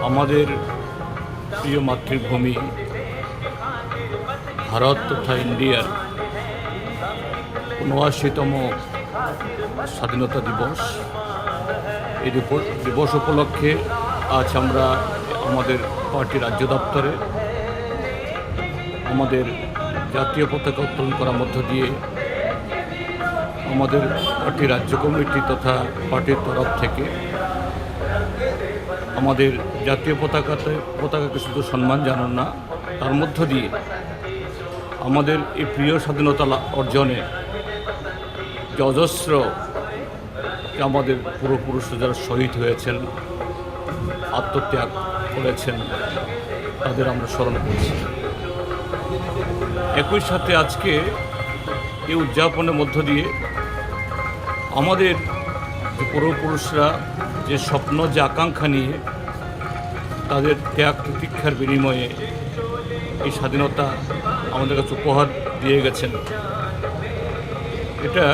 আমাদের প্রিয় মাতৃভূমি ভারত তথা ইন্ডিয়ার ৭৯তম স্বাধীনতা দিবস। এই দিবস উপলক্ষে আজ আমরা আমাদের পার্টি রাজ্য দপ্তরে আমাদের জাতীয় পতাকা উত্তোলন করার মধ্য দিয়ে আমাদের পার্টি রাজ্য কমিটি তথা পার্টির তরফ থেকে আমাদের জাতীয় পতাকাকে শুধু সম্মান জানান না, তার মধ্য দিয়ে আমাদের এই প্রিয় স্বাধীনতা অর্জনে যে অজস্র আমাদের পূর্বপুরুষরা যারা শহীদ হয়েছেন, আত্মত্যাগ করেছেন, তাদের আমরা স্মরণ করছি। একই সাথে আজকে এই উদযাপনের মধ্য দিয়ে আমাদের যে পূর্বপুরুষরা যে স্বপ্ন, যে আকাঙ্ক্ষা নিয়ে তাদের ত্যাগ প্রতীক্ষার বিনিময়ে এই স্বাধীনতা আমাদের কাছে উপহার দিয়ে গেছেন, এটা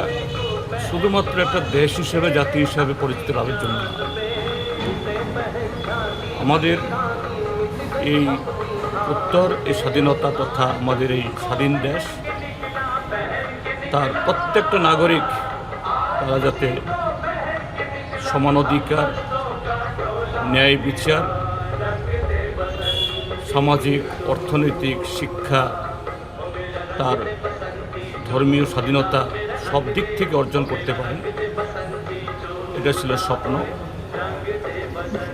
শুধুমাত্র একটা দেশ হিসেবে, জাতি হিসেবে পরিচিত লাভের জন্য না, আমাদের এই উত্তর এই স্বাধীনতা তথা আমাদের এই স্বাধীন দেশ, তার প্রত্যেকটা নাগরিক তারা যাতে সমান অধিকার, ন্যায় বিচার, সামাজিক, অর্থনৈতিক, শিক্ষা, তার ধর্মীয় স্বাধীনতা সব দিক থেকে অর্জন করতে পারেন, এটা ছিল স্বপ্ন।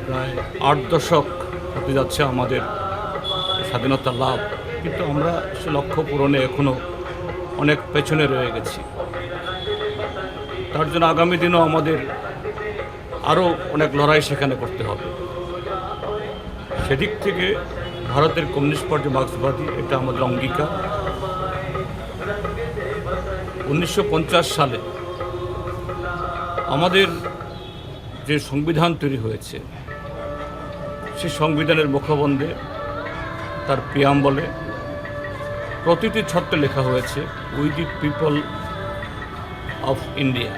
প্রায় ৮ দশক হতে যাচ্ছে আমাদের স্বাধীনতা লাভ, কিন্তু আমরা সে লক্ষ্য পূরণে এখনও অনেক পেছনে রয়ে গেছি। তার জন্য আগামী দিনও আমাদের আরও অনেক লড়াই সেখানে করতে হবে। সেদিক থেকে ভারতের কমিউনিস্ট পার্টি মার্ক্সবাদী, এটা আমাদের অঙ্গীকার। 1950 সালে আমাদের যে সংবিধান তৈরি হয়েছে, সেই সংবিধানের মুখবন্ধে তার প্রিয়াম্বলে প্রতিটি ছত্রে লেখা হয়েছে we the people of India.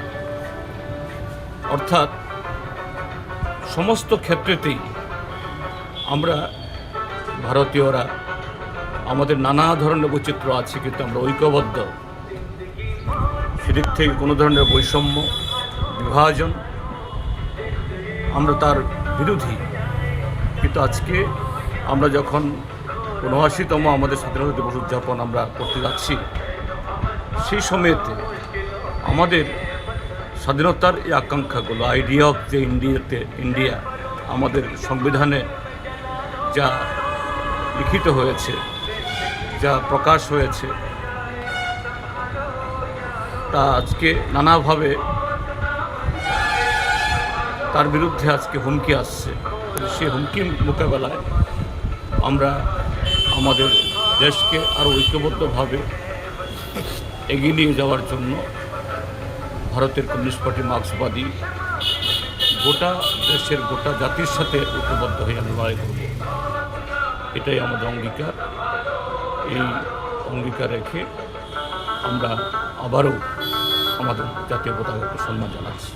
অর্থাৎ সমস্ত ক্ষেত্রেতেই আমরা ভারতীয়রা, আমাদের নানা ধরনের বৈচিত্র্য আছে, কিন্তু আমরা ঐক্যবদ্ধ। সেদিক থেকে কোনো ধরনের বৈষম্য, বিভাজন, আমরা তার বিরোধী। কিন্তু আজকে আমরা যখন ৭৯তম আমাদের স্বাধীনতা দিবস উদযাপন আমরা করতে যাচ্ছি, সেই সময়তে আমাদের স্বাধীনতার এই আকাঙ্ক্ষাগুলো, আইডিয়া অফ যে ইন্ডিয়া আমাদের সংবিধানে যা লিখিত হয়েছে, যা প্রকাশ হয়েছে, তা আজকে নানাভাবে তার বিরুদ্ধে আজকে হুমকি আসছে। সেই হুমকি মোকাবেলায় আমরা আমাদের দেশকে আরও ঐক্যবদ্ধভাবে এগিয়ে নিয়ে যাওয়ার জন্য ভারতের কমিউনিস্ট পার্টি মার্ক্সবাদী গোটা দেশের, গোটা জাতির সাথে ঐক্যবদ্ধ হয়ে আমরা লড়াই করব। এটাই আমাদের অঙ্গীকার। এই অঙ্গীকার রেখে আমরা আবারও আমাদের জাতীয় পতাকাকে সম্মান জানাচ্ছি।